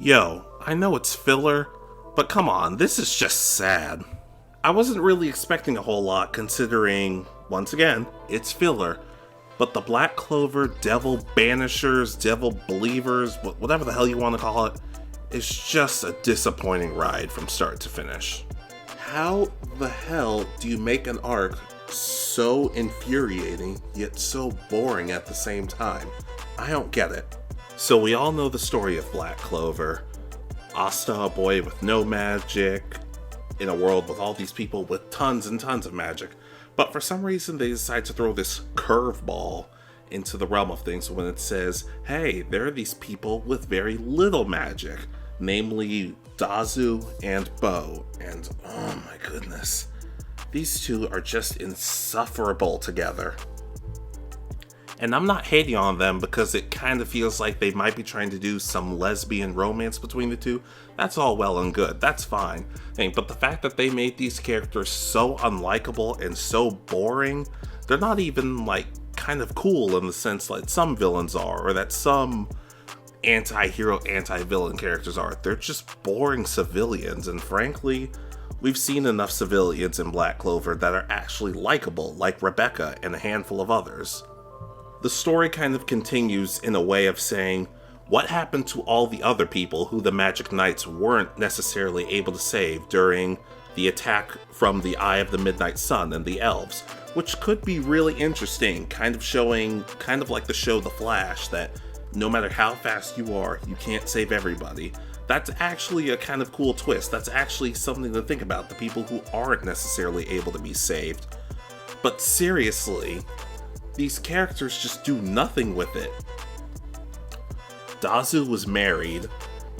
Yo, I know it's filler, but come on, this is just sad. I wasn't really expecting a whole lot considering, once again, it's filler, but the Black Clover, Devil Banishers, Devil Believers, whatever the hell you want to call it, is just a disappointing ride from start to finish. How the hell do you make an arc so infuriating, yet so boring at the same time? I don't get it. So we all know the story of Black Clover. Asta, a boy with no magic, in a world with all these people with tons and tons of magic. But for some reason they decide to throw this curveball into the realm of things when it says, hey, there are these people with very little magic, namely Dazu and Bo. And oh my goodness, these two are just insufferable together. And I'm not hating on them because it kind of feels like they might be trying to do some lesbian romance between the two. That's all well and good. That's fine. But the fact that they made these characters so unlikable and so boring, they're not even kind of cool in the sense like some villains are, or that some anti-hero, anti-villain characters are. They're just boring civilians, and frankly, we've seen enough civilians in Black Clover that are actually likable, like Rebecca and a handful of others. The story kind of continues in a way of saying, what happened to all the other people who the Magic Knights weren't necessarily able to save during the attack from the Eye of the Midnight Sun and the Elves, which could be really interesting, kind of showing, kind of like the show The Flash, that no matter how fast you are, you can't save everybody. That's actually a kind of cool twist. That's actually something to think about, the people who aren't necessarily able to be saved. But seriously, these characters just do nothing with it. Dazu was married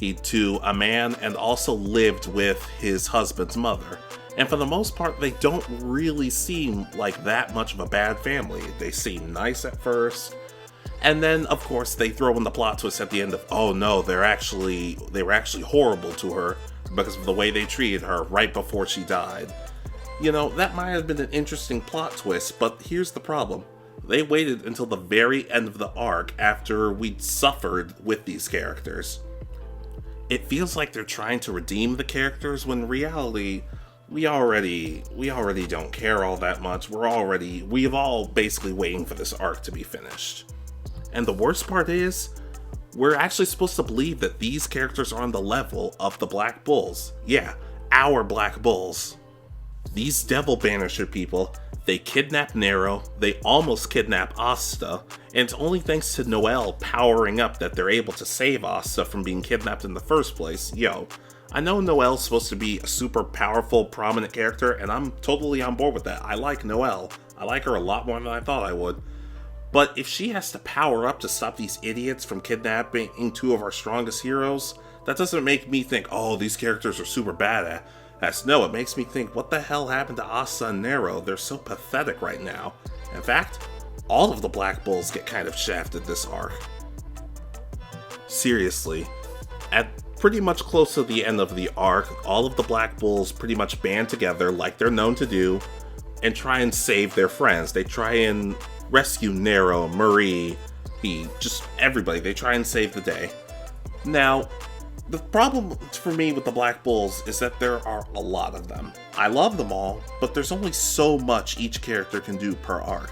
to a man and also lived with his husband's mother. And for the most part, they don't really seem like that much of a bad family. They seem nice at first. And then, of course, they throw in the plot twist at the end of, oh no, they were actually horrible to her because of the way they treated her right before she died. You know, that might have been an interesting plot twist, but here's the problem. They waited until the very end of the arc after we'd suffered with these characters. It feels like they're trying to redeem the characters when in reality, we already don't care all that much. We've all basically waiting for this arc to be finished. And the worst part is, we're actually supposed to believe that these characters are on the level of the Black Bulls. Yeah, our Black Bulls. These Devil Banisher people, they kidnap Nero, they almost kidnap Asta, and it's only thanks to Noelle powering up that they're able to save Asta from being kidnapped in the first place. Yo, I know Noelle's supposed to be a super powerful, prominent character, and I'm totally on board with that. I like Noelle. I like her a lot more than I thought I would. But if she has to power up to stop these idiots from kidnapping two of our strongest heroes, that doesn't make me think, oh, these characters are super badass. No, it makes me think, what the hell happened to Asta and Nero? They're so pathetic right now. In fact, all of the Black Bulls get kind of shafted this arc. Seriously, at pretty much close to the end of the arc, all of the Black Bulls pretty much band together like they're known to do and try and save their friends. They try and rescue Nero, Marie, just everybody. They try and save the day. Now, the problem for me with the Black Bulls is that there are a lot of them. I love them all, but there's only so much each character can do per arc.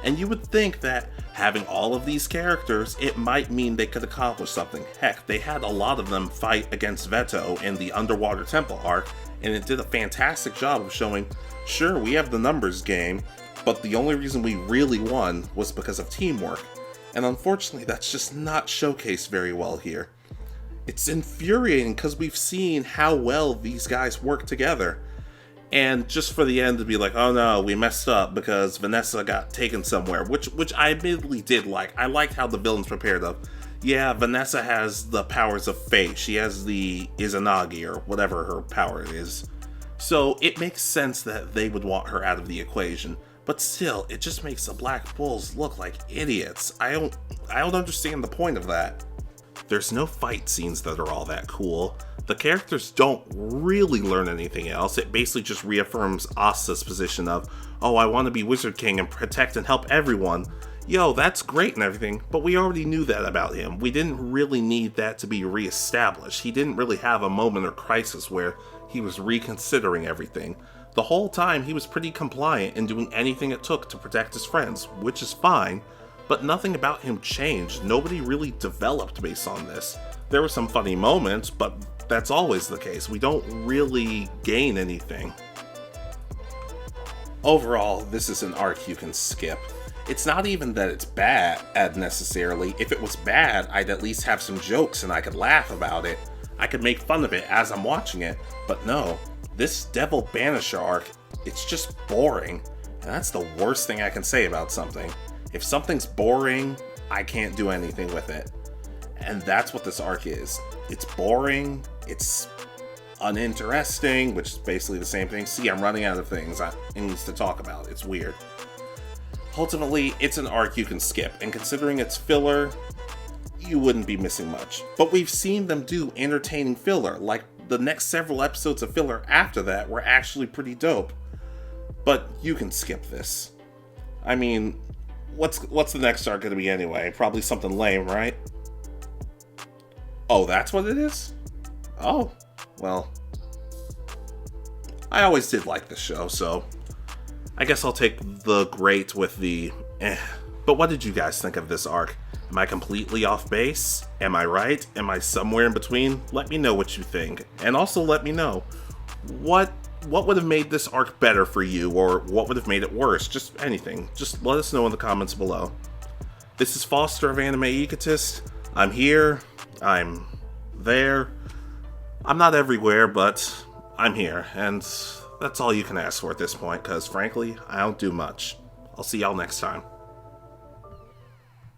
And you would think that having all of these characters, it might mean they could accomplish something. Heck, they had a lot of them fight against Veto in the Underwater Temple arc, and it did a fantastic job of showing, sure, we have the numbers game, but the only reason we really won was because of teamwork. And unfortunately, that's just not showcased very well here. It's infuriating because we've seen how well these guys work together. And just for the end to be like, oh no, we messed up because Vanessa got taken somewhere, which I admittedly did like. I liked how the villains prepared of, yeah, Vanessa has the powers of fate. She has the Izanagi or whatever her power is. So it makes sense that they would want her out of the equation. But still, it just makes the Black Bulls look like idiots. I don't understand the point of that. There's no fight scenes that are all that cool. The characters don't really learn anything else. It basically just reaffirms Asta's position of, oh, I want to be Wizard King and protect and help everyone. yo, that's great and everything, but we already knew that about him. We didn't really need that to be reestablished. He didn't really have a moment or crisis where he was reconsidering everything. The whole time, he was pretty compliant in doing anything it took to protect his friends, which is fine, but nothing about him changed. Nobody really developed based on this. There were some funny moments, but that's always the case. We don't really gain anything. Overall, this is an arc you can skip. It's not even that it's bad necessarily. If it was bad, I'd at least have some jokes and I could laugh about it. I could make fun of it as I'm watching it. But no, this Devil Banisher arc, it's just boring. And that's the worst thing I can say about something. If something's boring, I can't do anything with it. And that's what this arc is. It's boring, it's uninteresting, which is basically the same thing. See, I'm running out of things to talk about. It's weird. Ultimately, it's an arc you can skip, and considering it's filler, you wouldn't be missing much. But we've seen them do entertaining filler, like the next several episodes of filler after that were actually pretty dope. But you can skip this. I mean, what's the next arc gonna be anyway? Probably something lame, right? Oh, that's what it is? Oh, well, I always did like this show, so I guess I'll take the great with the eh. But what did you guys think of this arc? Am I completely off base? Am I right? Am I somewhere in between? Let me know what you think. And also let me know what would have made this arc better for you, or what would have made it worse. Just anything. Just let us know in the comments below. This is Foster of Anime Egotist. I'm here. I'm there. I'm not everywhere, but I'm here, and that's all you can ask for at this point, because frankly, I don't do much. I'll see y'all next time.